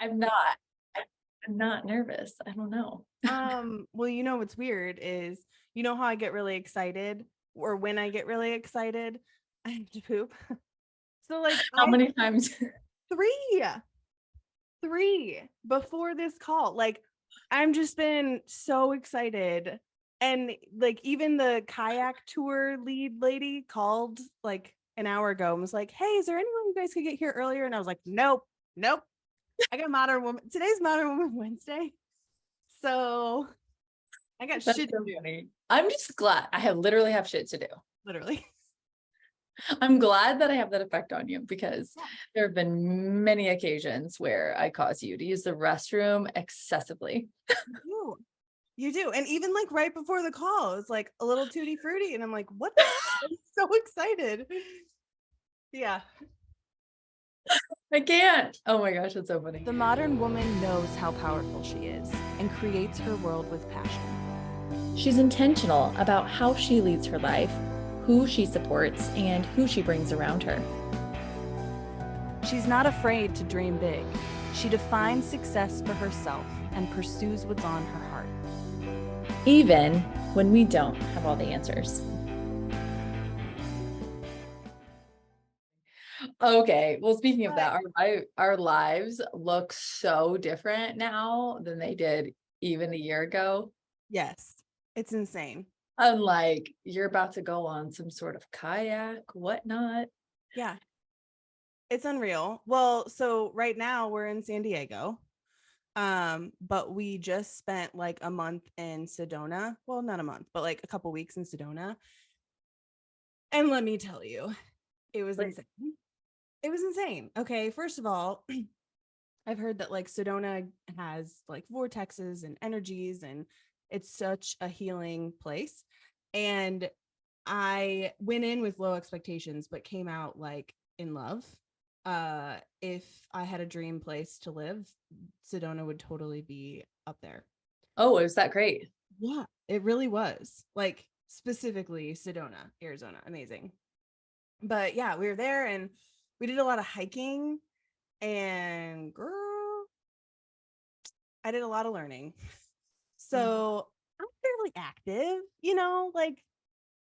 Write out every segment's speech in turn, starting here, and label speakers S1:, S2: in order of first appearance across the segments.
S1: I'm not. I'm not nervous. I don't know.
S2: Well, you know what's weird is you know how I get really excited, or when I get really excited, I have to poop. So like
S1: How
S2: I
S1: many times?
S2: three, three before this call. Like I'm just been so excited. And like even the kayak tour lead lady called like an hour ago and was like, "Hey, is there anyone you guys could get here earlier?" And I was like, "Nope, nope. I got Modern Woman. Today's Modern Woman Wednesday. So I got
S1: That's
S2: shit to
S1: so
S2: do,
S1: funny. I'm just glad I literally have shit to do.
S2: literally."
S1: I'm glad that I have that effect on you because
S2: Yeah.
S1: there have been many occasions where I cause you to use the restroom excessively.
S2: You do. You do. And even like right before the call, it's like a little tutti frutti. And I'm like, what the I'm so excited. Yeah.
S1: I can't. Oh my gosh, that's so funny.
S2: The modern woman knows how powerful she is and creates her world with passion.
S1: She's intentional about how she leads her life, who she supports, and who she brings around her.
S2: She's not afraid to dream big. She defines success for herself and pursues what's on her heart.
S1: Even when we don't have all the answers. Okay, well, speaking of
S2: But
S1: that, our lives look so different now than they did even a year ago.
S2: yes, it's insane.
S1: Unlike you're about to go on some sort of kayak, whatnot.
S2: Yeah, it's unreal. Well, so right now we're in San Diego. But we just spent like a month in Sedona. Well, not a month, but like a couple weeks in Sedona. And let me tell you, it was
S1: Like,
S2: insane. It was insane. Okay, first of all, I've heard that like Sedona has like vortexes and energies, and it's such a healing place. And I went in with low expectations, but came out like in love. If I had a dream place to live, Sedona would totally be up there.
S1: oh, it was that great.
S2: Yeah, it really was. Like specifically Sedona, Arizona. Amazing. But yeah, we were there and we did a lot of hiking, and girl, I did a lot of learning. So I'm fairly active, like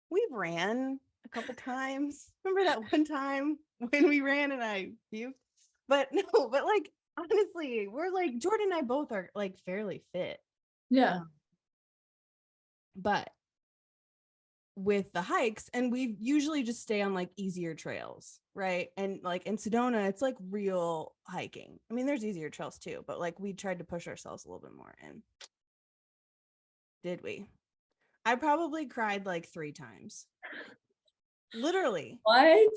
S2: we ran a couple times. Remember that one time when we ran and I puked? But no, but like honestly, we're like Jordan and I both are like fairly fit.
S1: Yeah.
S2: Um, but with the hikes, and we usually just stay on like easier trails, right? And like in Sedona, it's like real hiking. I mean, there's easier trails too, but like we tried to push ourselves a little bit more. And did we? I probably cried like 3 times, literally,
S1: What?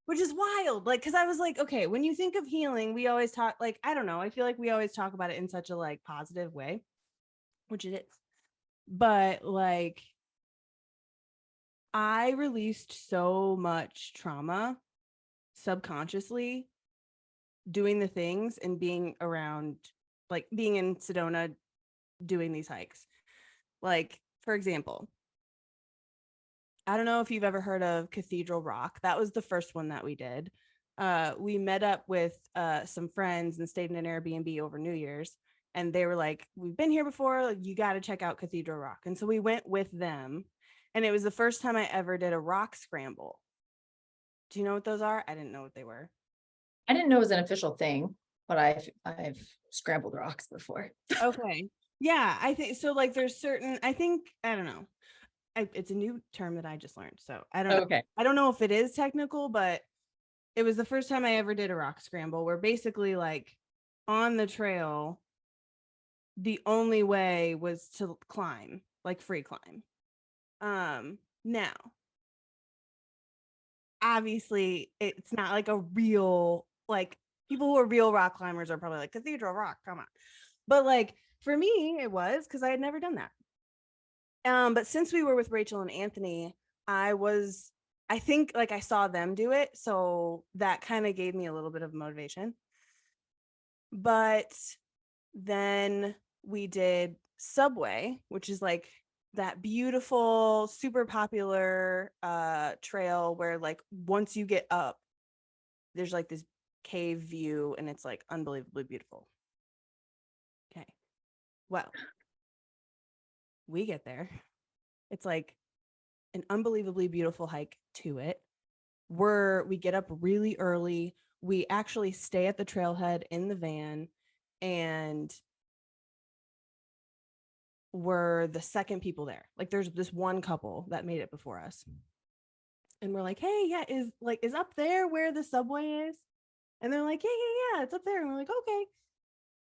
S2: which is wild. Like, cause I was like, okay, when you think of healing, we always talk like, I don't know, I feel like we always talk about it in such a like positive way, which it is. But like I released so much trauma subconsciously doing the things and being around, like being in Sedona doing these hikes. Like, for example, I don't know if you've ever heard of Cathedral Rock. That was the first one that we did. We met up with some friends and stayed in an Airbnb over New Year's. And they were like, we've been here before. Like, you got to check out Cathedral Rock. And so we went with them. And it was the first time I ever did a rock scramble. Do you know what those are? I didn't know what they were.
S1: I didn't know it was an official thing, but I've scrambled rocks before.
S2: Okay. Yeah, I think so. Like, there's certain, I think, I don't know. It's a new term that I just learned. So I don't know.
S1: Okay.
S2: I don't know if it is technical, but it was the first time I ever did a rock scramble where basically, like, on the trail, the only way was to climb, like free climb. Now, obviously, it's not like a real, like, people who are real rock climbers are probably like, Cathedral Rock, come on. But like, for me, it was because I had never done that. But since we were with Rachel and Anthony, I think like I saw them do it. So that kind of gave me a little bit of motivation. But then we did Subway, which is like that beautiful, super popular trail where like once you get up, there's like this cave view and it's like unbelievably beautiful. Well, we get there. It's like an unbelievably beautiful hike to it. We get up really early. We actually stay at the trailhead in the van, and we're the second people there. Like there's this one couple that made it before us. And we're like, hey, yeah, is up there where the subway is? And they're like, yeah, it's up there. And we're like, okay.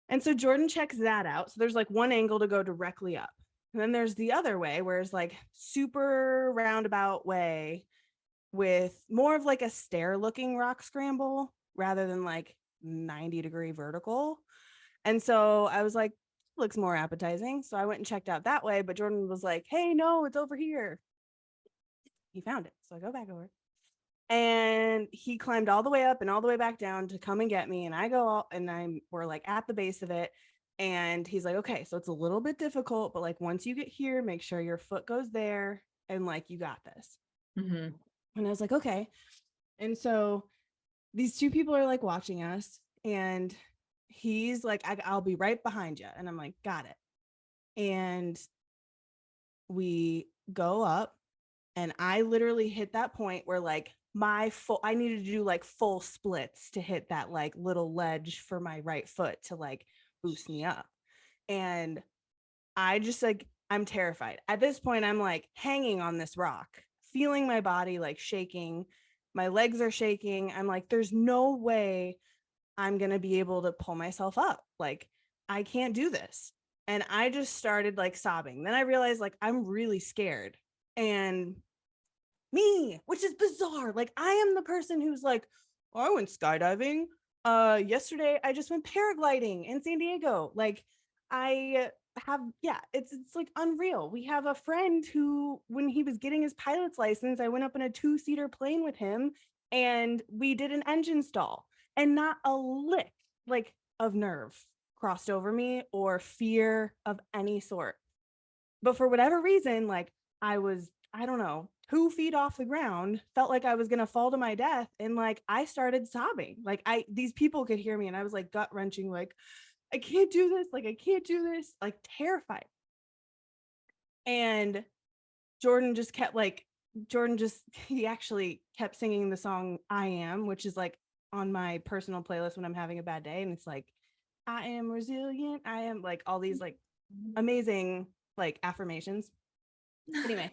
S2: And so Jordan checks that out. So there's like one angle to go directly up. And then there's the other way where it's like super roundabout way with more of like a stair looking rock scramble rather than like 90-degree vertical. And so I was like, looks more appetizing. So I went and checked out that way. But Jordan was like, hey, no, it's over here. He found it. So I go back over. And he climbed all the way up and all the way back down to come and get me. And I go and we're like at the base of it. And he's like, okay, so it's a little bit difficult, but like once you get here, make sure your foot goes there and like you got this.
S1: Mm-hmm.
S2: And I was like, okay. And so these two people are like watching us, and he's like, I'll be right behind you. And I'm like, got it. And we go up, and I literally hit that point where like I needed to do like full splits to hit that like little ledge for my right foot to like boost me up. And I just like, I'm terrified. At this point, I'm like hanging on this rock, feeling my body like shaking. My legs are shaking. I'm like, there's no way I'm going to be able to pull myself up. Like, I can't do this. And I just started like sobbing. Then I realized like I'm really scared. And me, which is bizarre. Like, I am the person who's like, oh, I went skydiving. Yesterday I just went paragliding in San Diego. Like, I have, yeah, it's like unreal. We have a friend who, when he was getting his pilot's license, I went up in a 2-seater plane with him and we did an engine stall, and not a lick like of nerve crossed over me or fear of any sort. But for whatever reason, like I don't know, 2 feet off the ground, felt like I was gonna fall to my death, and like I started sobbing. Like these people could hear me, and I was like gut wrenching, like I can't do this, like I can't do this, like terrified. And Jordan just kept like he actually kept singing the song I Am, which is like on my personal playlist when I'm having a bad day, and it's like I am resilient, I am, like all these like amazing like affirmations. Anyway,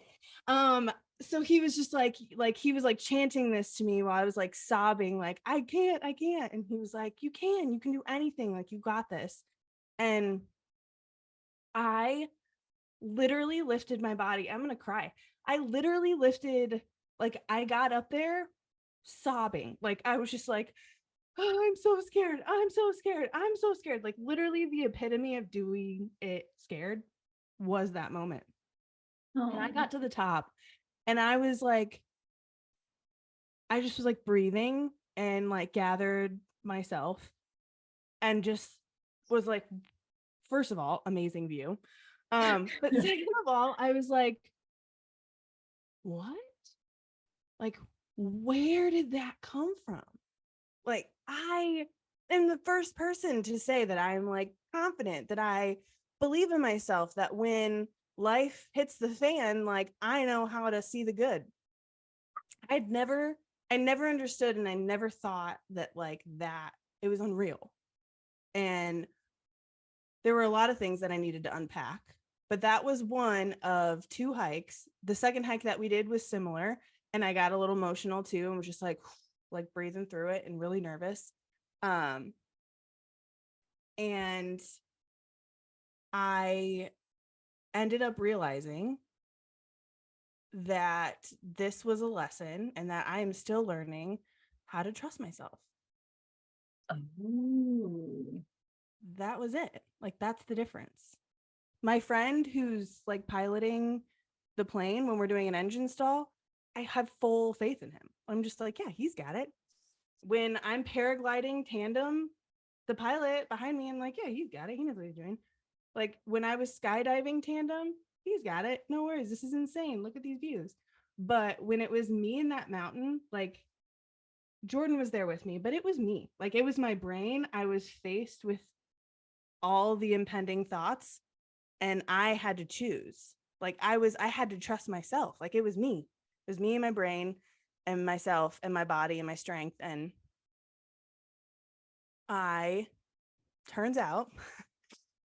S2: so he was just like he was like chanting this to me while I was like sobbing, like I can't, and he was like, you can do anything, like you got this. And I literally lifted my body. I'm gonna cry. I literally lifted, like I got up there sobbing, like I was just like, oh, I'm so scared, I'm so scared, I'm so scared. Like literally the epitome of doing it scared was that moment. And I got to the top, and I was like, I just was like breathing and like gathered myself and just was like, first of all, amazing view. But second of all, I was like, what? Like, where did that come from? Like, I am the first person to say that I'm like confident, that I believe in myself, that when life hits the fan, like I know how to see the good. I'd never, I never understood, and I never thought that like that it was unreal. And there were a lot of things that I needed to unpack, but that was one of 2 hikes. The second hike that we did was similar, and I got a little emotional too, and was just like breathing through it and really nervous. And I ended up realizing that this was a lesson and that I am still learning how to trust myself.
S1: Oh.
S2: That was it. Like, that's the difference. My friend who's like piloting the plane when we're doing an engine stall, I have full faith in him. I'm just like, yeah, he's got it. When I'm paragliding tandem, the pilot behind me, I'm like, yeah, he's got it. He knows what he's doing. Like when I was skydiving tandem, he's got it. No worries. This is insane. Look at these views. But when it was me in that mountain, like Jordan was there with me, but it was me. Like it was my brain. I was faced with all the impending thoughts, and I had to choose. Like I had to trust myself. Like it was me and my brain and myself and my body and my strength. And turns out,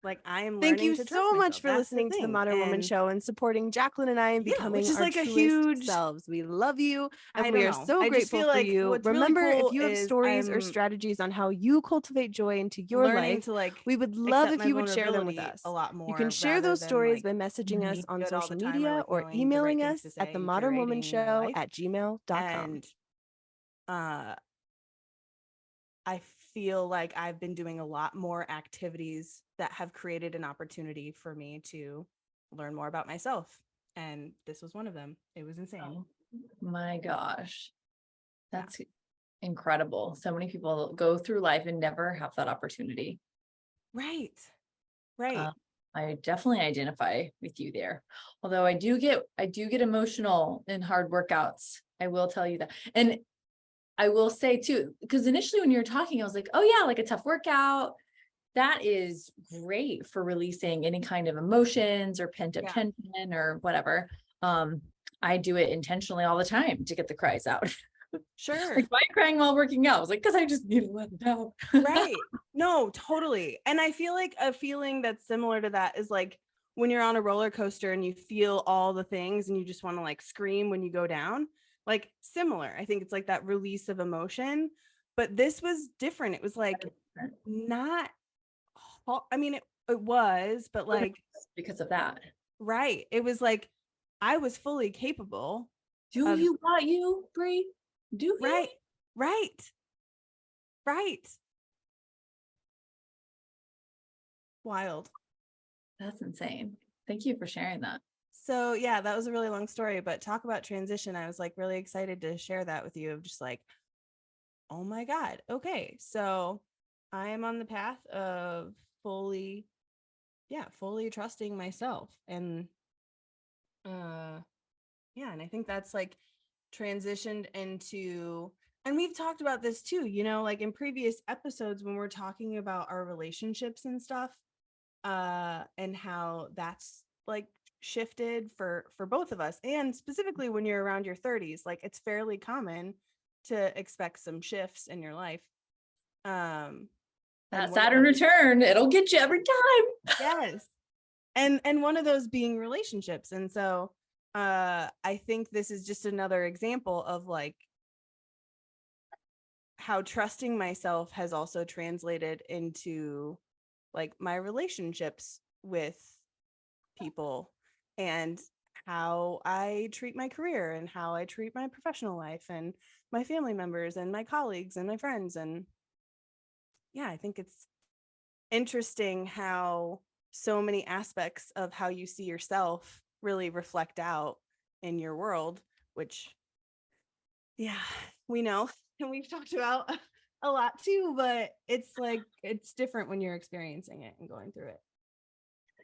S2: like I am
S3: Thank
S2: learning
S3: you
S2: to trust
S3: so much
S2: myself.
S3: for
S2: That's
S3: listening to the
S2: thing.
S3: Modern Woman
S2: And
S3: Show and supporting Jacqueline and I and
S2: yeah,
S3: becoming
S2: which is
S3: our
S2: like a
S3: truest
S2: huge
S3: selves. We love you and
S2: I
S3: we
S2: don't
S3: are
S2: know.
S3: so
S2: I just
S3: grateful
S2: feel
S3: for
S2: like
S3: you.
S2: what's
S3: Remember,
S2: really cool
S3: if you have
S2: is
S3: stories or
S2: I'm
S3: strategies on how you cultivate joy into your
S2: learning
S3: life,
S2: to like
S3: we would love
S2: accept
S3: if
S2: my
S3: you would share them with
S2: vulnerability a
S3: us.
S2: lot
S3: You can
S2: more
S3: share
S2: rather
S3: those
S2: than
S3: stories
S2: like
S3: by messaging us
S2: needing
S3: on
S2: it all
S3: social
S2: the time or
S3: media
S2: like
S3: or
S2: knowing the right
S3: emailing
S2: things
S3: us
S2: to
S3: at
S2: say and curating my
S3: themodernwomanshow
S2: life.
S3: at gmail.com.
S2: And I feel like I've been doing a lot more activities that have created an opportunity for me to learn more about myself. And this was one of them. It was insane.
S1: Oh my gosh. That's incredible. So many people go through life and never have that opportunity.
S2: Right. Right.
S1: I definitely identify with you there. Although I do get emotional in hard workouts. I will tell you that. And I will say too, because initially when you were talking, I was like, oh yeah, like a tough workout. That is great for releasing any kind of emotions or pent up tension or whatever. I do it intentionally all the time to get the cries out.
S2: Sure.
S1: Like, why are you crying while working out? I was like, because I just need to let it out.
S2: Right. No, totally. And I feel like a feeling that's similar to that is like when you're on a roller coaster and you feel all the things and you just want to like scream when you go down, like similar. I think it's like that release of emotion, but this was different. It was like not, I mean, it was, but like,
S1: because of that.
S2: right. It was like, I was fully capable.
S1: Do you want you, Bri? Do you?
S2: Right. Right. Right. Wild.
S1: That's insane. Thank you for sharing that.
S2: So yeah, that was a really long story, but talk about transition. I was like really excited to share that with you of just like, oh my God. Okay. So I am on the path of fully trusting myself. And and I think that's like transitioned into, and we've talked about this too, like in previous episodes when we're talking about our relationships and stuff, and how that's like shifted for both of us, and specifically when you're around your 30s, like it's fairly common to expect some shifts in your life.
S1: That Saturn return, it'll get you every time.
S2: Yes. And one of those being relationships. And so I think this is just another example of like how trusting myself has also translated into like my relationships with people and how I treat my career and how I treat my professional life and my family members and my colleagues and my friends. And yeah, I think it's interesting how so many aspects of how you see yourself really reflect out in your world, which yeah, we know and we've talked about a lot too, but it's like it's different when you're experiencing it and going through it.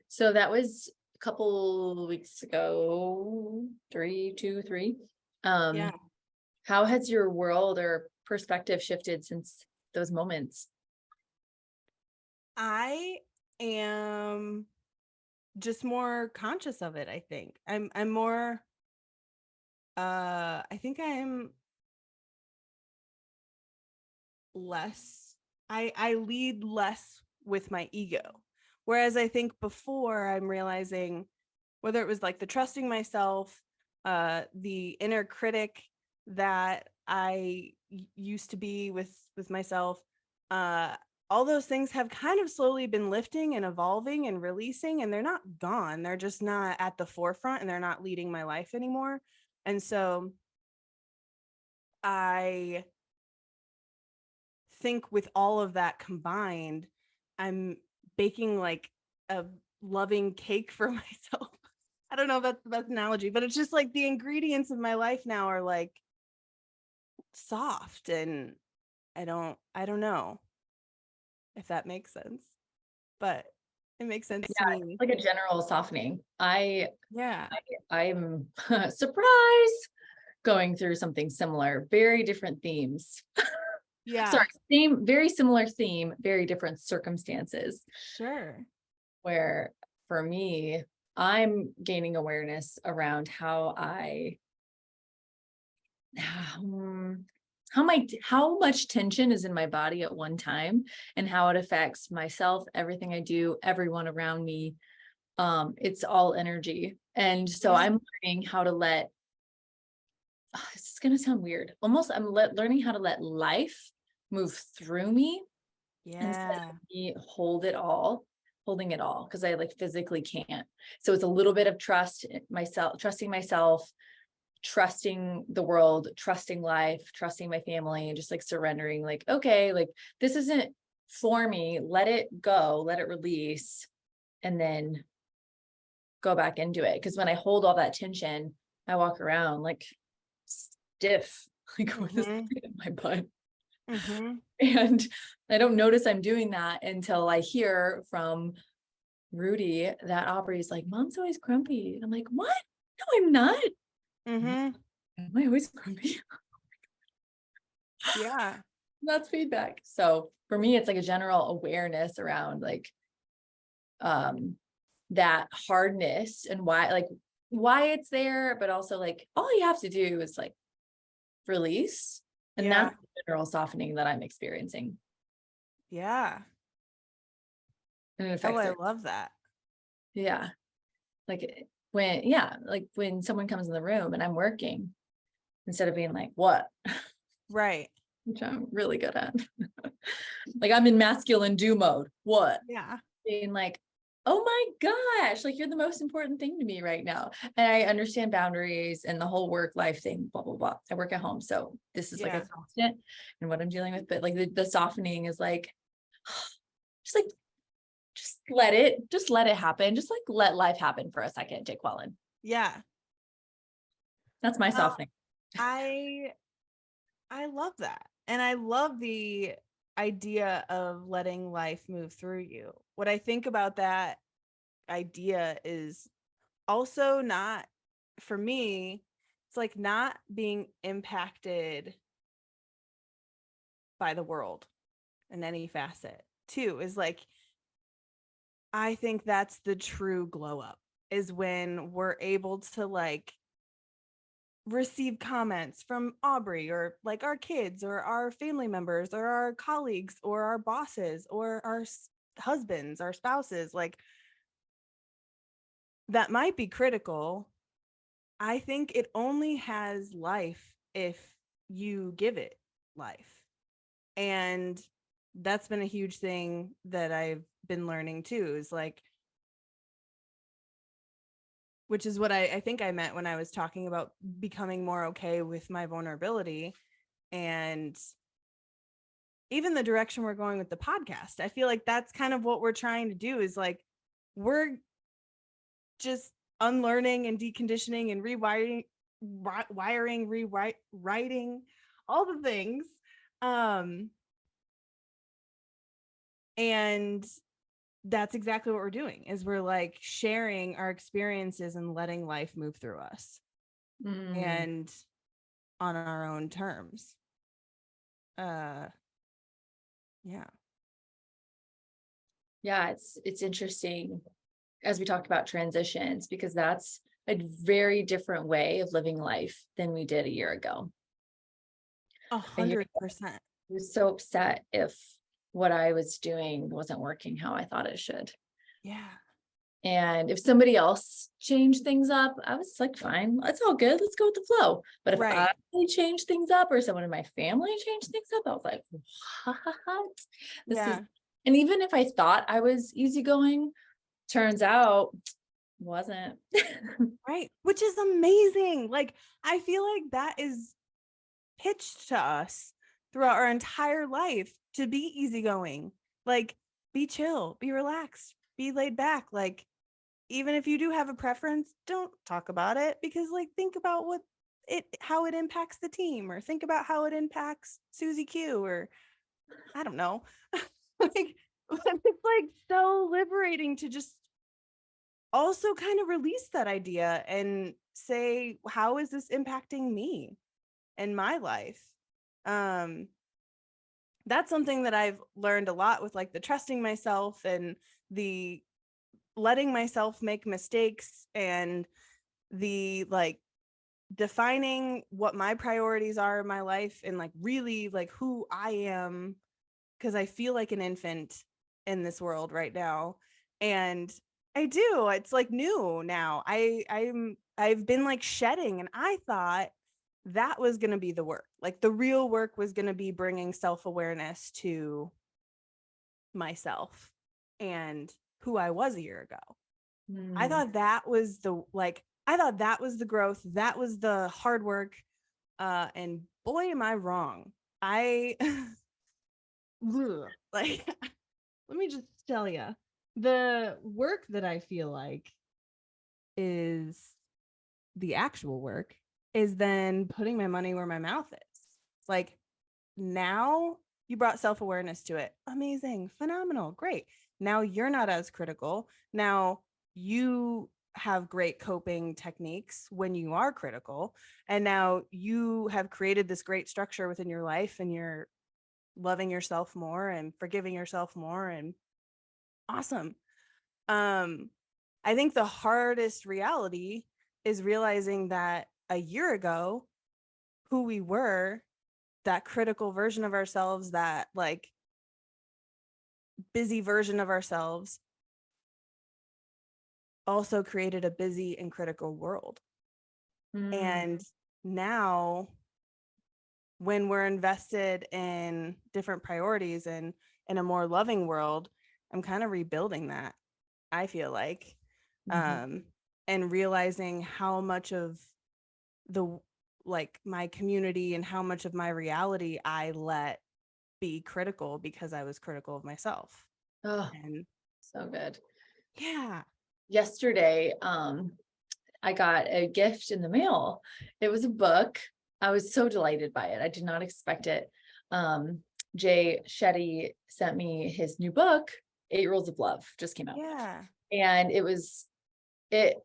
S1: So that was a couple weeks ago, 3.
S2: Yeah.
S1: How has your world or perspective shifted since those moments?
S2: I am just more conscious of it. I think I'm more I think I'm less, I lead less with my ego, whereas I think before I'm realizing whether it was like the trusting myself, the inner critic that I used to be with myself, all those things have kind of slowly been lifting and evolving and releasing, and they're not gone. They're just not at the forefront and they're not leading my life anymore. And so I think with all of that combined, I'm baking like a loving cake for myself. I don't know if that's the best analogy, but it's just like the ingredients of my life now are like soft, and I don't know if that makes sense, but it makes sense to me.
S1: Like a general softening.
S2: Yeah.
S1: I'm surprised going through something similar, very different themes.
S2: Yeah.
S1: Sorry, very similar theme, very different circumstances.
S2: Sure.
S1: Where for me, I'm gaining awareness around how how much tension is in my body at one time and how it affects myself, everything I do, everyone around me. It's all energy. And so
S2: Yeah.
S1: I'm learning how to this is going to sound weird. Almost learning how to let life move through me instead
S2: Yeah.
S1: of me holding it all, because I like physically can't. So it's a little bit of trusting myself, trusting the world, trusting life, trusting my family, and just like surrendering, like, okay, like this isn't for me. Let it go, let it release, and then go back into it. Because when I hold all that tension, I walk around like stiff, like with this
S2: Mhm.
S1: in my butt.
S2: Mhm.
S1: And I don't notice I'm doing that until I hear from Rudy that Aubrey's like, Mom's always grumpy. And I'm like, what? No, I'm not.
S2: Mhm.
S1: Am I always grumpy?
S2: Yeah.
S1: That's feedback. So for me, it's like a general awareness around like that hardness and why it's there, but also like all you have to do is like release. And
S2: Yeah.
S1: that's the general softening that I'm experiencing.
S2: Yeah.
S1: And it
S2: Oh,
S1: affects
S2: I
S1: it.
S2: love that.
S1: Yeah. Like when someone comes in the room and I'm working, instead of being like, what?
S2: Right.
S1: Which I'm really good at. Like I'm in masculine do mode. What?
S2: Yeah.
S1: Being like, oh my gosh, like you're the most important thing to me right now. And I understand boundaries and the whole work life thing, blah, blah, blah. I work at home. So this is like a
S2: Yeah.
S1: constant and what I'm dealing with. But like the softening is like, just let it happen. Just like let life happen for a second, Jacqueline.
S2: Yeah.
S1: That's my
S2: Well,
S1: softening.
S2: I love that. And I love the idea of letting life move through you. What I think about that idea is also not, for me, it's like not being impacted by the world in any facet too, is like, I think that's the true glow up, is when we're able to like receive comments from Aubrey or like our kids or our family members or our colleagues or our bosses or our husbands, our spouses, like that might be critical. I think it only has life if you give it life. And that's been a huge thing that I've been learning too, is like, which is what I think I meant when I was talking about becoming more okay with my vulnerability and even the direction we're going with the podcast. I feel like that's kind of what we're trying to do, is like, we're just unlearning and deconditioning and rewriting all the things. And that's exactly what we're doing, is we're like sharing our experiences and letting life move through us and on our own terms. Yeah.
S1: Yeah, it's interesting as we talk about transitions, because that's a very different way of living life than we did a year ago.
S2: 100%.
S1: I was so upset if what I was doing wasn't working how I thought it should.
S2: Yeah.
S1: And if somebody else changed things up, I was like, fine, that's all good. Let's go with the flow. But if I changed things up or someone in my family changed things up, I was like, what? And even if I thought I was easygoing, turns out wasn't.
S2: Right. Which is amazing. Like, I feel like that is pitched to us throughout our entire life, to be easygoing, like be chill, be relaxed, be laid back. Like, even if you do have a preference, don't talk about it, because like, think about how it impacts the team, or think about how it impacts Susie Q, or I don't know. Like, it's like so liberating to just also kind of release that idea and say, how is this impacting me and my life? That's something that I've learned a lot with like the trusting myself and the letting myself make mistakes and the like defining what my priorities are in my life and like really like who I am, because I feel like an infant in this world right now. And I do. It's like new now. I've been like shedding, and I thought that was going to be the work. Like the real work was going to be bringing self-awareness to myself and who I was a year ago. I thought that was the growth, that was the hard work. And boy, am I wrong. I like let me just tell you, the work that I feel like is the actual work is then putting my money where my mouth is. Like, now you brought self-awareness to it. Amazing, phenomenal, great. Now you're not as critical. Now you have great coping techniques when you are critical. And now you have created this great structure within your life, and you're loving yourself more and forgiving yourself more, and awesome. I think the hardest reality is realizing that a year ago, who we were, that critical version of ourselves, that like busy version of ourselves, also created a busy and critical world. And now when we're invested in different priorities and in a more loving world, I'm kind of rebuilding that, I feel like. And realizing how much of the like my community and how much of my reality I let be critical because I was critical of myself.
S1: Oh,
S2: And
S1: so good.
S2: yeah.
S1: Yesterday, I got a gift in the mail. It was a book. I was so delighted by it. I did not expect it. Jay Shetty sent me his new book, 8 Rules of Love, just came out.
S2: Yeah.
S1: And it was, I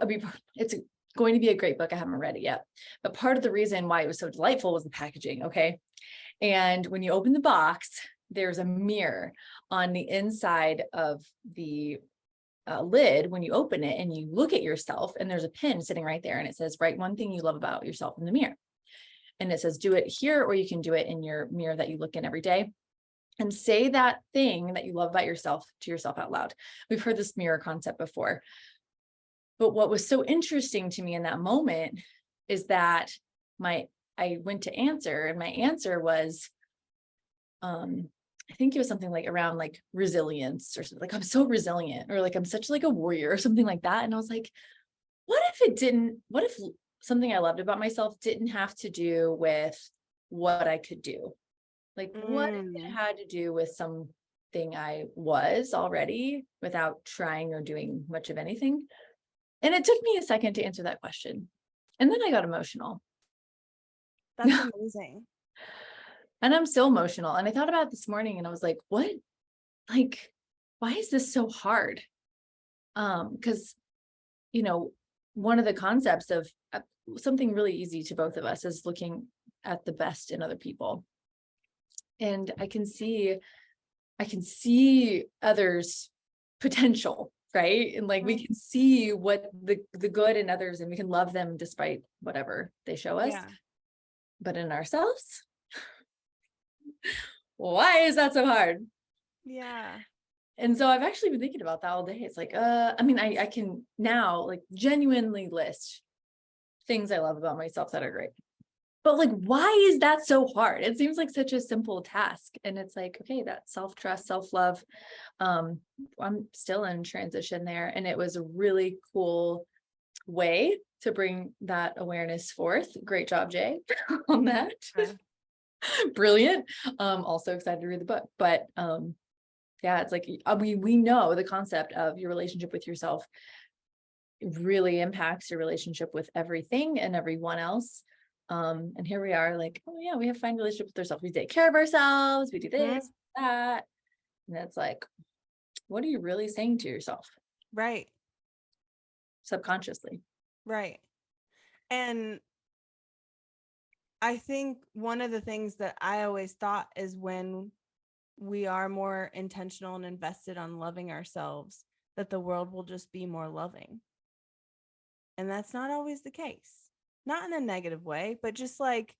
S1: mean, it's going to be a great book. I haven't read it yet, but part of the reason why it was so delightful was the packaging. Okay. And when you open the box, there's a mirror on the inside of the lid when you open it, and you look at yourself, and there's a pin sitting right there, and it says, write one thing you love about yourself in the mirror. And it says, do it here, or you can do it in your mirror that you look in every day, and say that thing that you love about yourself to yourself out loud. We've heard this mirror concept before, but what was so interesting to me in that moment is that I went to answer, and my answer was, I think it was something like around like resilience or something, like I'm so resilient, or like I'm such like a warrior or something like that. And I was like, what if something I loved about myself didn't have to do with what I could do? Like, what if it had to do with something I was already without trying or doing much of anything? And it took me a second to answer that question. And then I got emotional.
S2: That's amazing.
S1: And I'm still emotional. And I thought about it this morning, and I was like, what? Like, why is this so hard? Because, one of the concepts of something really easy to both of us is looking at the best in other people. And I can see others' potential, right? And like, we can see what the good in others, and we can love them despite whatever they show us.
S2: Yeah.
S1: But in ourselves, why is that so hard?
S2: Yeah.
S1: And so I've actually been thinking about that all day. It's like, I mean, I can now like genuinely list things I love about myself that are great. But like, why is that so hard? It seems like such a simple task. And it's like, okay, that self-trust, self-love. I'm still in transition there. And it was a really cool way to bring that awareness forth. Great job, Jay, on that.
S2: Yeah.
S1: Brilliant. Also excited to read the book. But yeah, it's like, we know the concept of your relationship with yourself really impacts your relationship with everything and everyone else. And here we are like, oh yeah, we have a fine relationship with ourselves. We take care of ourselves. We do this, that. And it's like, what are you really saying to yourself?
S2: Right.
S1: Subconsciously.
S2: Right. And I think one of the things that I always thought is when we are more intentional and invested on loving ourselves, that the world will just be more loving. And that's not always the case. Not in a negative way, but just like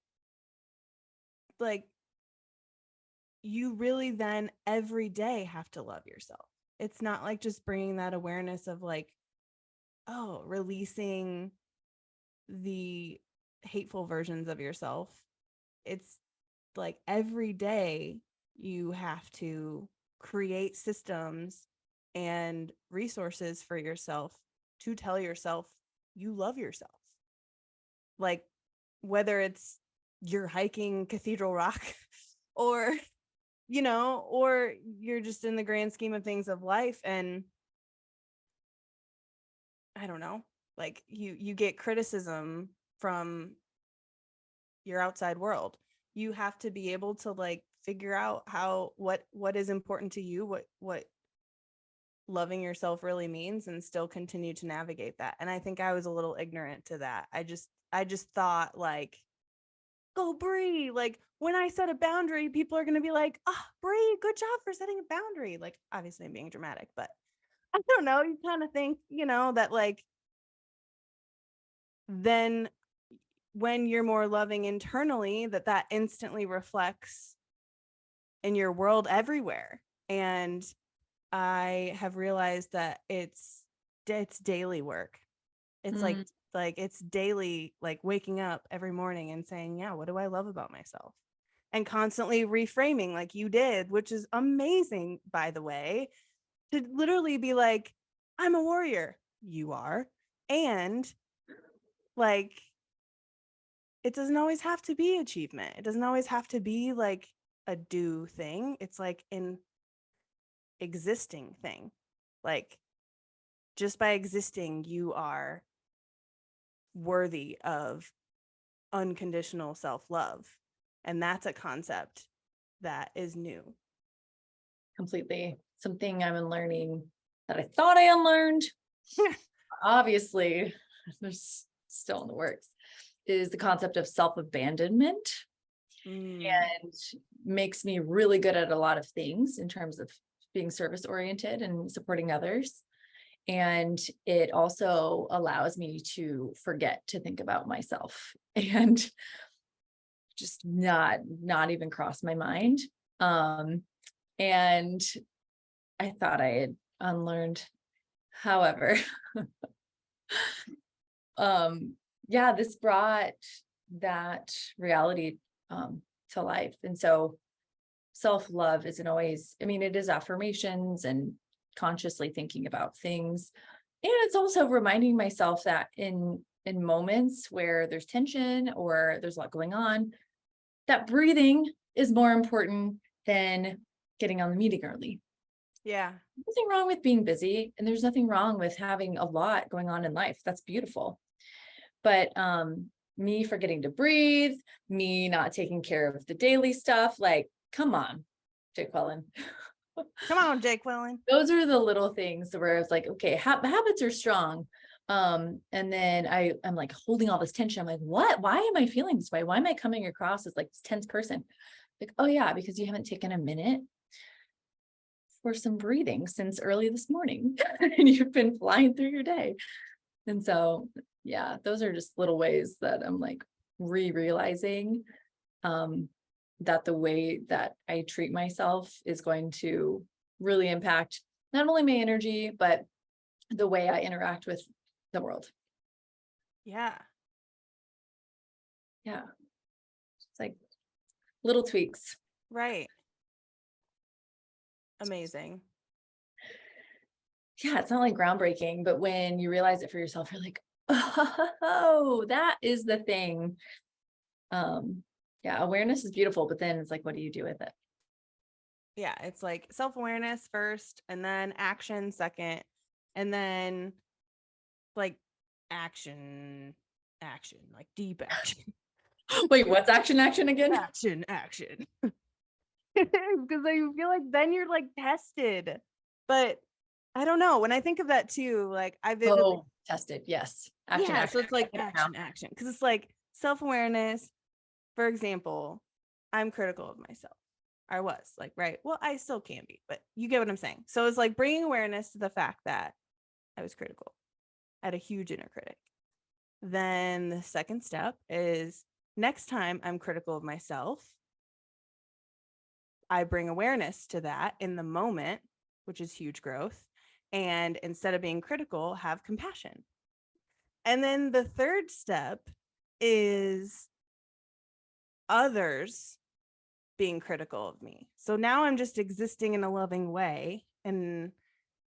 S2: you really then every day have to love yourself. It's not like just bringing that awareness of like, oh, releasing the hateful versions of yourself. It's like every day you have to create systems and resources for yourself to tell yourself you love yourself. Like whether it's you're hiking Cathedral Rock or, you know, or you're just in the grand scheme of things of life and I don't know, like you get criticism from your outside world. You have to be able to like figure out how what is important to you, what loving yourself really means, and still continue to navigate that. And I think I was a little ignorant to that. I just thought like, go Bri, like when I set a boundary, people are gonna be like, oh, Bri, good job for setting a boundary. Like obviously I'm being dramatic, but I don't know, you kind of think, you know, that like then when you're more loving internally, that instantly reflects in your world everywhere. And I have realized that it's daily work. It's like it's daily, like waking up every morning and saying, yeah, what do I love about myself? And constantly reframing like you did, which is amazing, by the way, to literally be like, I'm a warrior. You are. And like, it doesn't always have to be achievement. It doesn't always have to be like a do thing. It's like an existing thing. Like just by existing, you are worthy of unconditional self-love. And that's a concept that is new.
S1: Completely. Something I'm unlearning that I thought I unlearned. Obviously, there's still in the works, is the concept of self-abandonment. And makes me really good at a lot of things in terms of being service oriented and supporting others. And it also allows me to forget to think about myself and just not even cross my mind. And I thought I had unlearned. However, yeah, this brought that reality to life. And so self-love isn't always, I mean, it is affirmations and consciously thinking about things. And it's also reminding myself that in moments where there's tension or there's a lot going on, that breathing is more important than getting on the meeting early.
S2: Yeah.
S1: Nothing wrong with being busy, and there's nothing wrong with having a lot going on in life. That's beautiful. But me forgetting to breathe, me not taking care of the daily stuff, like, come on, Jacqueline.
S2: Come on, Jacqueline.
S1: Those are the little things where it's like, okay, habits are strong. And then I'm like holding all this tension. I'm like, what? Why am I feeling this way? Why am I coming across as like this tense person? Like, oh yeah, because you haven't taken a minute for some breathing since early this morning and you've been flying through your day. And so, yeah, those are just little ways that I'm like realizing that the way that I treat myself is going to really impact not only my energy, but the way I interact with the world.
S2: Yeah.
S1: Yeah. It's like little tweaks.
S2: Right. Amazing.
S1: Yeah, it's not like groundbreaking, but when you realize it for yourself, you're like, oh, that is the thing. Yeah, awareness is beautiful, but then it's like, what do you do with it?
S2: Yeah, it's like self-awareness first, and then action second, and then like action, like deep action.
S1: Wait, what's action again?
S2: Action. Because I feel like then you're like tested. But I don't know. When I think of that too, like I vividly
S1: Tested. Yes.
S2: so it's like action. Because it's like self-awareness. For example, I'm critical of myself. I was like, right. Well, I still can be, but you get what I'm saying. So it's like bringing awareness to the fact that I was critical. I had a huge inner critic. Then the second step is next time I'm critical of myself, I bring awareness to that in the moment, which is huge growth. And instead of being critical, have compassion. And then the third step is others being critical of me. So now I'm just existing in a loving way and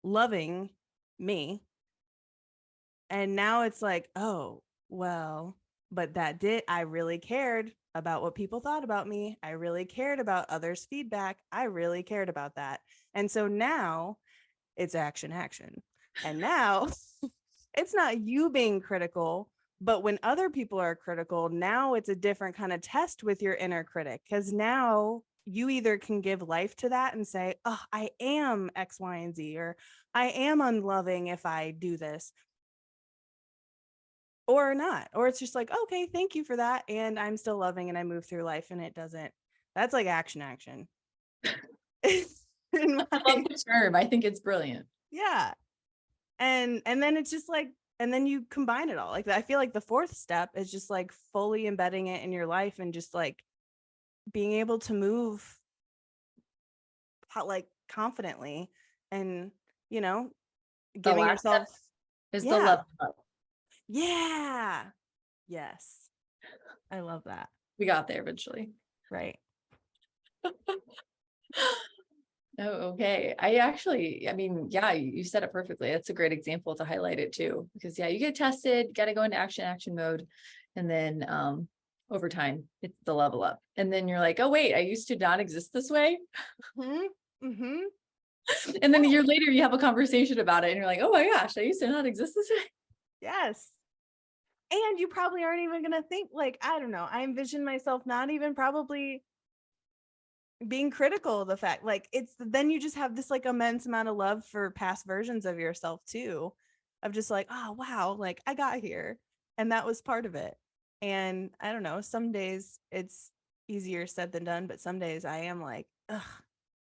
S2: loving me. And now it's like, oh, well, but I really cared about what people thought about me. I really cared about others' feedback. I really cared about that. And so now it's action. And now it's not you being critical, but when other people are critical, now it's a different kind of test with your inner critic, because now you either can give life to that and say, oh, I am X, Y, and Z, or I am unloving if I do this, or not. Or it's just like, okay, thank you for that. And I'm still loving and I move through life and it doesn't. That's like action. In
S1: I
S2: my,
S1: love the term. I think it's brilliant.
S2: yeah. And then it's just like, and then you combine it all. Like I feel like the fourth step is just like fully embedding it in your life and just like being able to move like confidently and, you know,
S1: The
S2: giving
S1: last step
S2: yourself,
S1: is the
S2: yeah.
S1: love up.
S2: Yeah. Yes. I love that.
S1: We got there eventually.
S2: Right.
S1: Oh, okay. I mean, yeah, you said it perfectly. That's a great example to highlight it too, because yeah, you get tested, got to go into action mode. And then, over time, it's the level up. And then you're like, oh, wait, I used to not exist this way.
S2: Mm-hmm.
S1: And then a year later, you have a conversation about it and you're like, oh my gosh, I used to not exist this way.
S2: Yes. And you probably aren't even going to think like, I don't know. I envision myself not even probably being critical of the fact, like it's then you just have this like immense amount of love for past versions of yourself too, of just like, oh wow, like I got here and that was part of it. And I don't know, some days it's easier said than done, but some days I am like, ugh,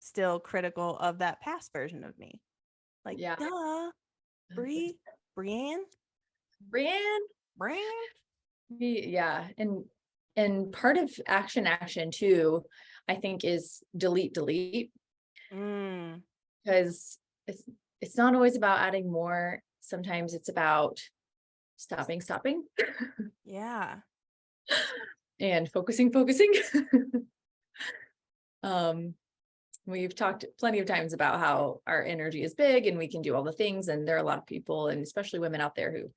S2: still critical of that past version of me. Like,
S1: Yeah.
S2: duh, Brian.
S1: Yeah. And part of action too, I think is delete. Because it's not always about adding more. Sometimes it's about stopping
S2: Yeah.
S1: and focusing. We've talked plenty of times about how our energy is big and we can do all the things, and there are a lot of people, and especially women out there, who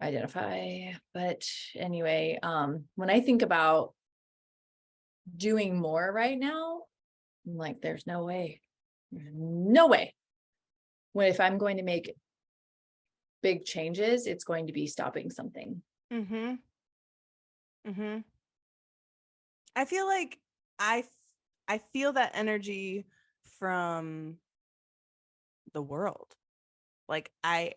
S1: identify. But anyway, when I think about doing more right now, I'm like, there's no way. When if I'm going to make big changes, it's going to be stopping something.
S2: I feel like I feel that energy from the world. Like I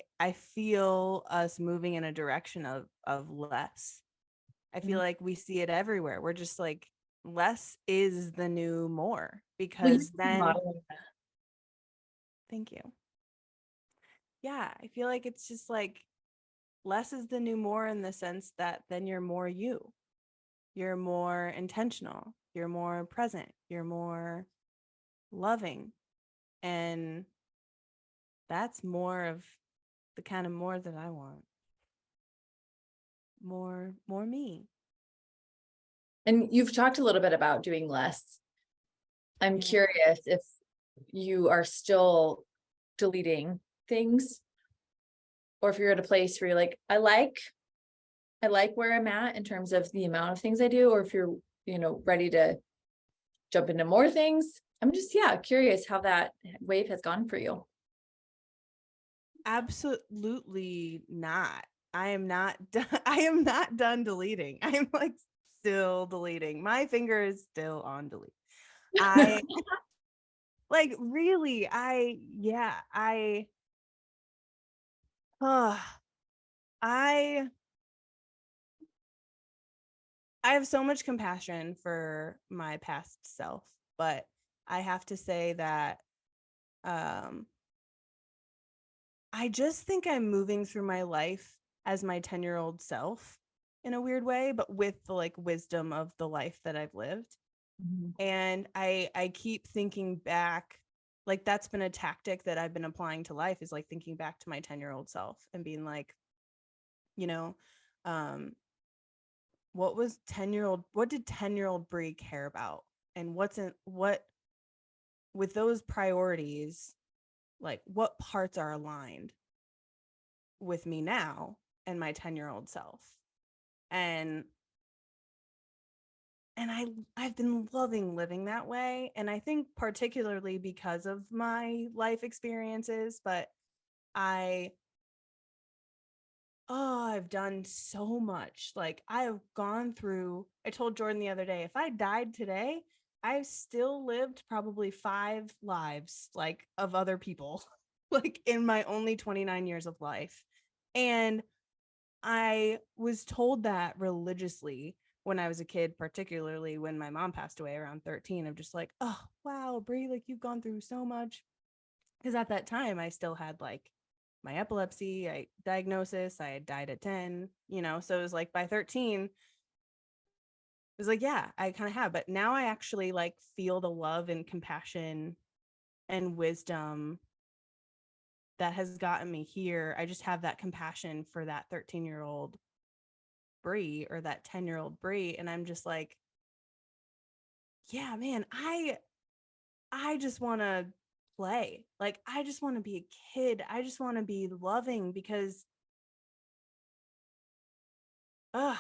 S2: feel us moving in a direction of less. I feel like we see it everywhere. We're just like, less is the new more, because then thank you. Yeah, I feel like it's just like less is the new more, in the sense that then you're more you. You're more intentional. You're more present. You're more loving. And that's more of the kind of more that I want. More me.
S1: And you've talked a little bit about doing less. I'm curious if you are still deleting things, or if you're at a place where you're like, I like where I'm at in terms of the amount of things I do, or if you're, ready to jump into more things. I'm just, curious how that wave has gone for you.
S2: Absolutely not. I am not done deleting. I'm like still deleting. My finger is still on delete. I like really, I have so much compassion for my past self but I have to say that I just think I'm moving through my life as my 10-year-old self in a weird way, but with the like wisdom of the life that I've lived. And I keep thinking back, like that's been a tactic that I've been applying to life, is like thinking back to my 10-year-old self and being like, you know, what did 10-year-old Bri care about? And what with those priorities, like what parts are aligned with me now and my 10-year-old self? And I've been loving living that way. And I think particularly because of my life experiences, but I've done so much. Like I told Jordan the other day, if I died today, I've still lived probably 5 lives like of other people, like in my only 29 years of life. And I was told that religiously when I was a kid, particularly when my mom passed away around 13, of just like, oh, wow, Bri, like you've gone through so much. Because at that time, I still had like my epilepsy diagnosis. I had died at 10, so it was like by 13, it was like, yeah, I kind of have. But now I actually like feel the love and compassion and wisdom that has gotten me here. I just have that compassion for that 13-year-old Bri or that 10-year-old Bri, and I'm just like, yeah, man, I just want to play. Like I just want to be a kid. I just want to be loving because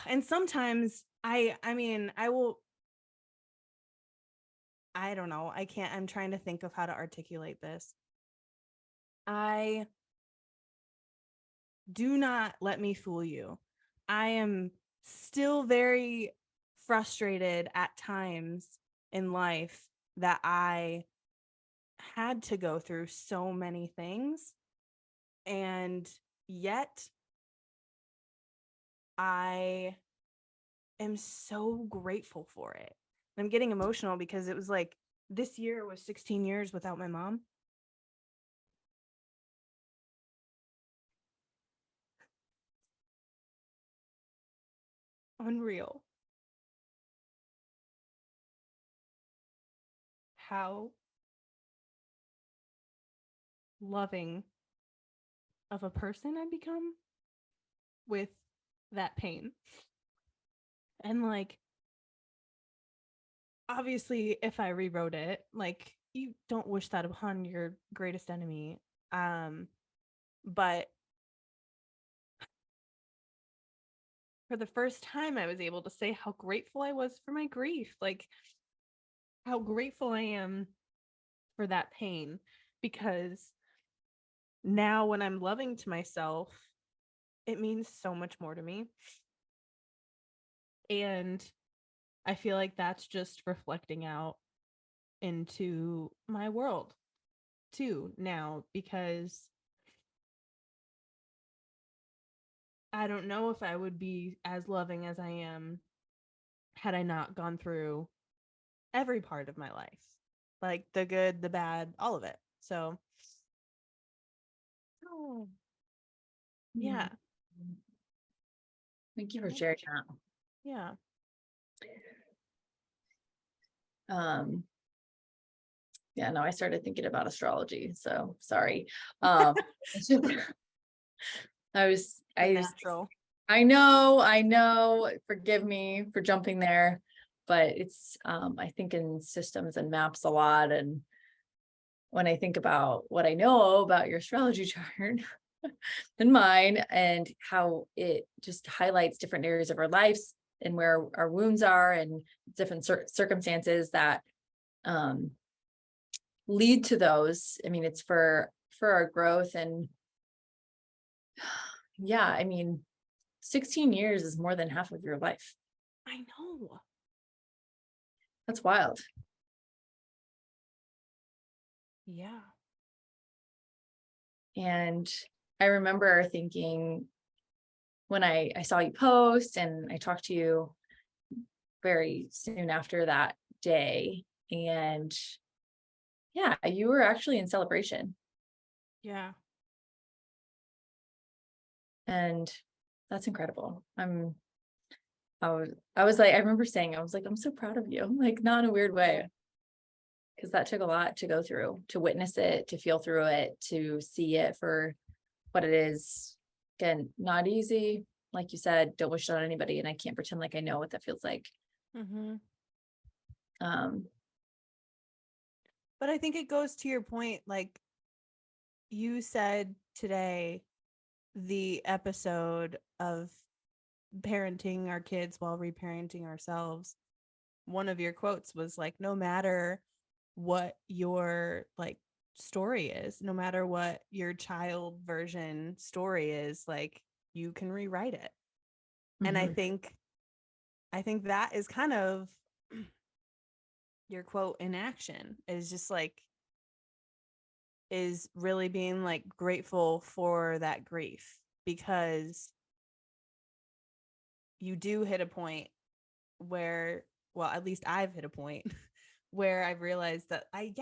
S2: and sometimes I don't know. I'm trying to think of how to articulate this. Do not let me fool you. I am still very frustrated at times in life that I had to go through so many things, and yet I am so grateful for it. I'm getting emotional because it was like this year was 16 years without my mom. Unreal. How loving of a person I become with that pain. And like, obviously, if I rewrote it, like, you don't wish that upon your greatest enemy. But for the first time, I was able to say how grateful I was for my grief, like how grateful I am for that pain, because now when I'm loving to myself, it means so much more to me. And I feel like that's just reflecting out into my world too now, because I don't know if I would be as loving as I am had I not gone through every part of my life, like the good, the bad, all of it. So, yeah.
S1: Thank you for sharing that.
S2: Yeah.
S1: Yeah, no, I started thinking about astrology, so sorry.
S2: Natural.
S1: I know, forgive me for jumping there, but it's, I think in systems and maps a lot. And when I think about what I know about your astrology chart and mine, and how it just highlights different areas of our lives and where our wounds are and different circumstances that, lead to those. I mean, it's for our growth. And yeah, I mean, 16 years is more than half of your life.
S2: I know.
S1: That's wild.
S2: Yeah.
S1: And I remember thinking when I saw you post and I talked to you very soon after that day, And yeah, you were actually in celebration.
S2: Yeah.
S1: And that's incredible. I was like, I remember saying, I was like, I'm so proud of you, like not in a weird way. Because that took a lot to go through, to witness it, to feel through it, to see it for what it is. Again, not easy. Like you said, don't wish it on anybody. And I can't pretend like I know what that feels like.
S2: Mm-hmm.
S1: Um,
S2: But I think it goes to your point, like you said today, the episode of parenting our kids while reparenting ourselves, one of your quotes was like, no matter what your like story is, no matter what your child version story is, like you can rewrite it. And I
S1: mhm.
S2: think that is kind of your quote in action, is just like, is really being like grateful for that grief, because you do hit a point where, well, at least I've hit a point where I've realized that I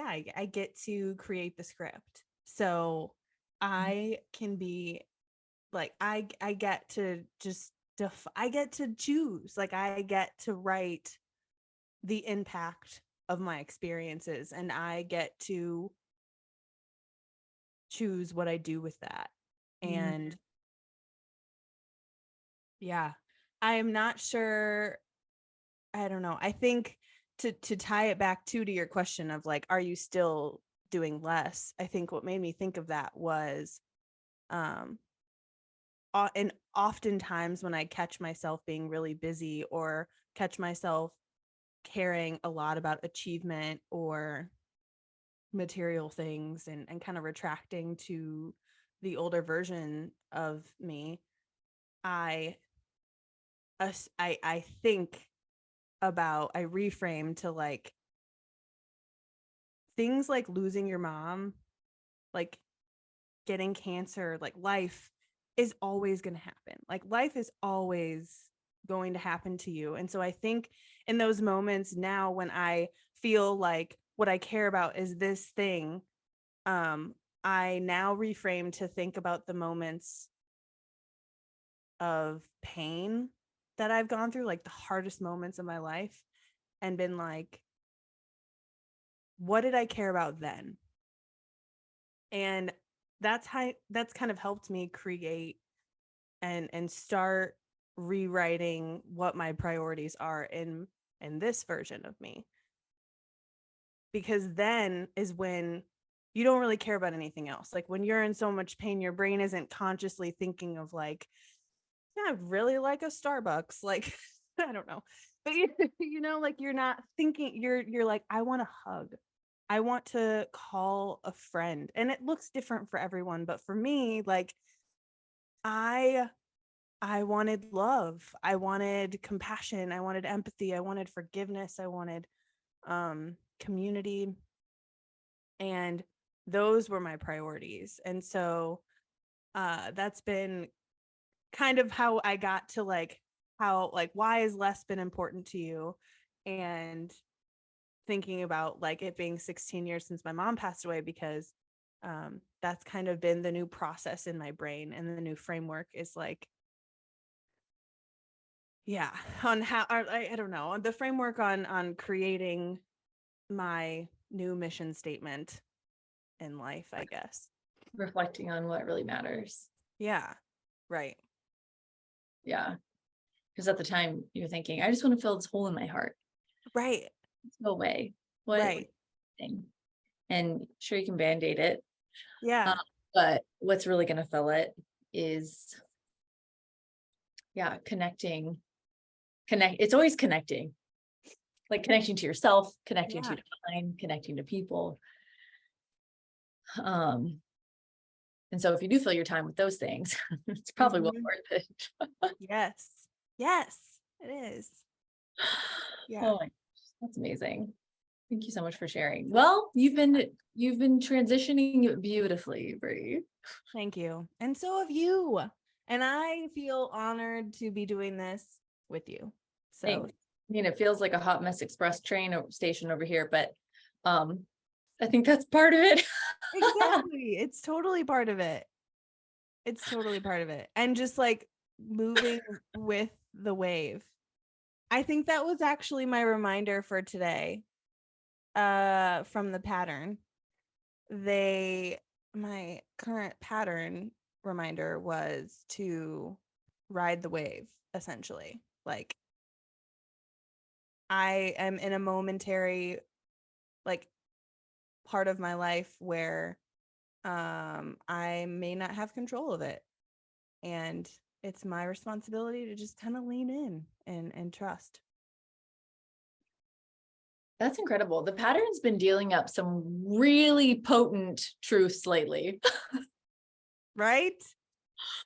S2: get to create the script. So I can be like, I get to just I get to choose, like I get to write the impact of my experiences, and I get to choose what I do with that. And yeah, I am not sure. I don't know. I think to tie it back to your question of like, are you still doing less? I think what made me think of that was, and oftentimes when I catch myself being really busy or catch myself caring a lot about achievement or material things, and kind of retracting to the older version of me, I I think about, I reframe to like things like losing your mom, like getting cancer, like life is always going to happen. Like life is always going to happen to you. And so I think in those moments now when I feel like what I care about is this thing, I now reframe to think about the moments of pain that I've gone through, like the hardest moments of my life, and been like, what did I care about then? And that's kind of helped me create and start rewriting what my priorities are in this version of me. Because then is when you don't really care about anything else. Like when you're in so much pain, your brain isn't consciously thinking of like, yeah, I really like a Starbucks. Like, I don't know. But you know, like you're not thinking, you're like, I want a hug. I want to call a friend. And it looks different for everyone, but for me, like I wanted love. I wanted compassion. I wanted empathy. I wanted forgiveness. I wanted community. And those were my priorities. And so that's been kind of how I got to like, how like, why has less been important to you? And thinking about like it being 16 years since my mom passed away, because that's kind of been the new process in my brain, and the new framework is like, yeah, on how, I don't know, the framework on creating my new mission statement in life, I guess.
S1: Reflecting on what really matters.
S2: Yeah, right.
S1: Yeah. Because at the time you're thinking, I just want to fill this hole in my heart.
S2: Right.
S1: Let's go away. What
S2: Right.
S1: thing? And sure, you can band-aid it.
S2: Yeah.
S1: But what's really going to fill it is, yeah, connecting. It's always connecting. Like connecting to yourself, connecting
S2: Yeah.
S1: to time, connecting to people. And so if you do fill your time with those things, it's probably well
S2: Mhm.
S1: worth it.
S2: Yes. Yes, it is. Yeah.
S1: Oh my gosh, that's amazing. Thank you so much for sharing. Well, you've been transitioning beautifully, Bri.
S2: Thank you. And so have you. And I feel honored to be doing this with you. So
S1: Thanks. mean, it feels like a hot mess express station over here, but I think that's part of it.
S2: Exactly. It's totally part of it. It's totally part of it. And just like moving with the wave. I think that was actually my reminder for today. From the pattern. My current pattern reminder was to ride the wave, essentially. Like, I am in a momentary, like, part of my life where I may not have control of it. And it's my responsibility to just kind of lean in and trust.
S1: That's incredible. The pattern's been dealing up some really potent truths lately.
S2: Right?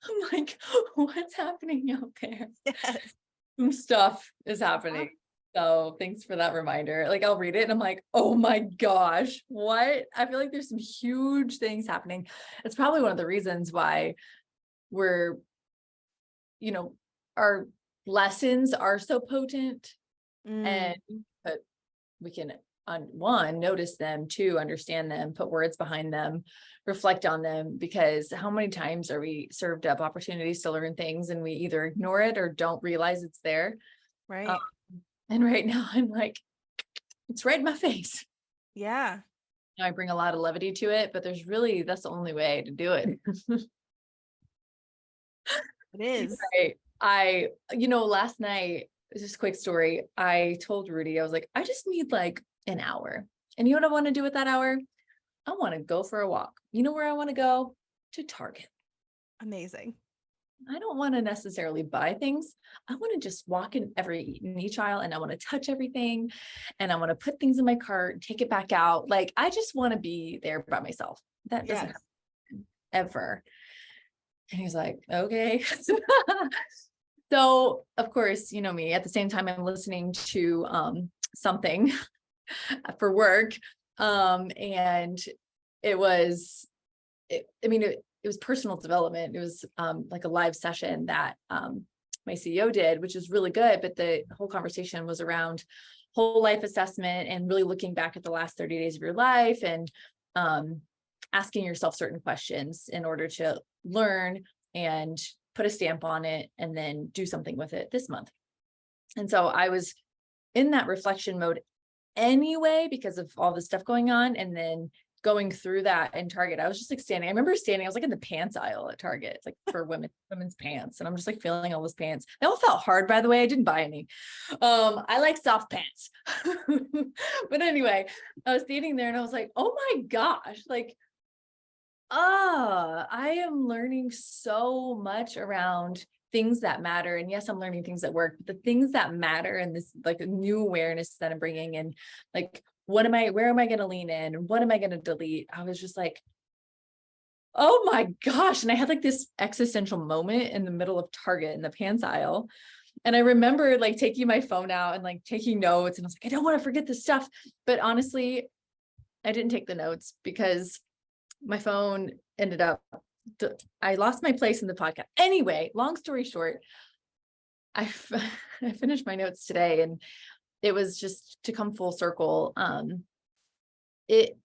S1: I'm like, what's happening out there?
S2: Yes.
S1: Some stuff is happening. So thanks for that reminder. Like, I'll read it and I'm like, oh my gosh, what? I feel like there's some huge things happening. It's probably one of the reasons why we're, our lessons are so potent, and but we can notice them, two, understand them, put words behind them, reflect on them, because how many times are we served up opportunities to learn things and we either ignore it or don't realize it's there?
S2: Right.
S1: And right now I'm like, it's right in my face.
S2: Yeah.
S1: I bring a lot of levity to it, but that's the only way to do it.
S2: It is.
S1: Right. Last night, just a quick story. I told Rudy, I was like, I just need like an hour. And you know what I want to do with that hour? I want to go for a walk. You know where I want to go? To Target.
S2: Amazing.
S1: I don't want to necessarily buy things. I want to just walk in each aisle, and I want to touch everything, and I want to put things in my cart, take it back out. Like, I just want to be there by myself. That doesn't happen ever. And he's like, okay. So of course, you know me, at the same time, I'm listening to something for work. And it was personal development. It was like a live session that my CEO did, which is really good. But the whole conversation was around whole life assessment and really looking back at the last 30 days of your life, and asking yourself certain questions in order to learn and put a stamp on it and then do something with it this month. And so I was in that reflection mode anyway, because of all the stuff going on. And then going through that in Target, I was just like standing. I remember standing, I was like in the pants aisle at Target. It's like for women's pants. And I'm just like feeling all those pants. They all felt hard, by the way. I didn't buy any. I like soft pants. But anyway, I was standing there and I was like, oh my gosh, like, I am learning so much around things that matter. And yes, I'm learning things that work, but the things that matter, and this like new awareness that I'm bringing in, like, where am I going to lean in? What am I going to delete? I was just like, oh my gosh. And I had like this existential moment in the middle of Target in the pants aisle. And I remember like taking my phone out and like taking notes. And I was like, I don't want to forget this stuff. But honestly, I didn't take the notes because my phone ended up, I lost my place in the podcast. Anyway, long story short, I finished my notes today, and it was just to come full circle. It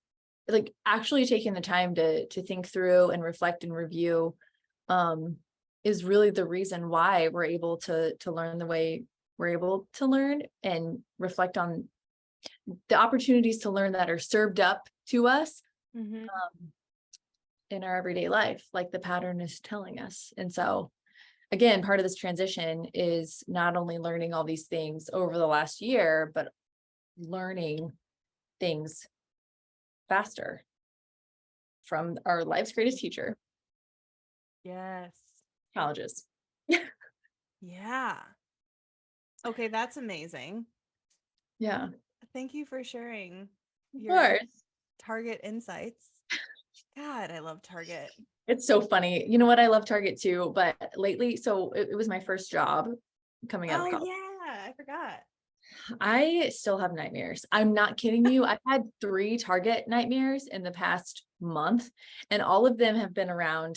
S1: like actually taking the time to think through and reflect and review is really the reason why we're able to learn the way we're able to learn, and reflect on the opportunities to learn that are served up to us in our everyday life, like the pattern is telling us. And so again, part of this transition is not only learning all these things over the last year, but learning things faster from our life's greatest teacher.
S2: Yes.
S1: Colleges.
S2: Yeah. Okay, that's amazing.
S1: Yeah.
S2: Thank you for sharing
S1: Of
S2: your
S1: course.
S2: Target insights. God, I love Target.
S1: It's so funny. You know what? I love Target too, but lately, so it was my first job coming out of college.
S2: Yeah, I forgot.
S1: I still have nightmares. I'm not kidding you. I've had 3 Target nightmares in the past month, and all of them have been around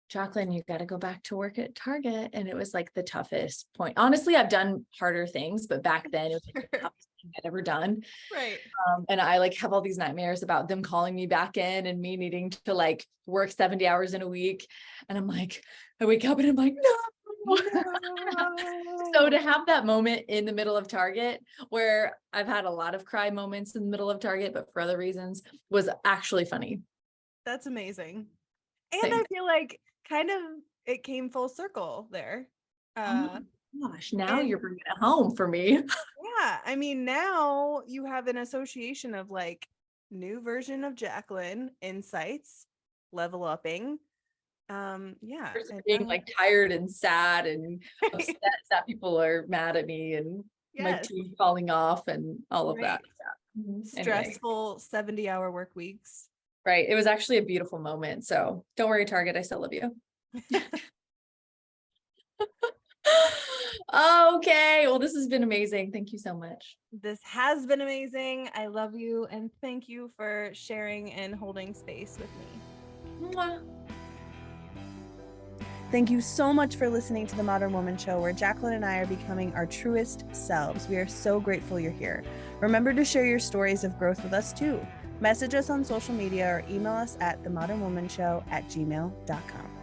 S1: Jacqueline, you got to go back to work at Target. And it was like the toughest point. Honestly, I've done harder things, but back then it was like the toughest thing I'd ever done.
S2: Right.
S1: And I like have all these nightmares about them calling me back in and me needing to like work 70 hours in a week. And I'm like, I wake up and I'm like, no. So to have that moment in the middle of Target, where I've had a lot of cry moments in the middle of Target, but for other reasons, was actually funny.
S2: That's amazing. And
S1: Thanks.
S2: I feel like kind of it came full circle there.
S1: Oh my gosh, now
S2: and-
S1: you're bringing it home for me.
S2: Yeah, I mean, now you have an association of like new version of Jacqueline, insights, level upping. Yeah,
S1: Versus
S2: and
S1: being
S2: now-
S1: like tired and sad and upset that people are mad at me and my
S2: yes,
S1: teeth falling off and all of that.
S2: right.
S1: Yeah. Anyway,
S2: Stressful 70-hour work weeks.
S1: right. It was actually a beautiful moment. So don't worry, Target. I still love you. Okay. Well, this has been amazing. Thank you so much.
S2: This has been amazing. I love you and thank you for sharing and holding space with me.
S1: Mwah.
S3: Thank you so much for listening to The Modern Woman Show, where Jacqueline and I are becoming our truest selves. We are so grateful you're here. Remember to share your stories of growth with us too. Message us on social media or email us at themodernwomanshow@gmail.com.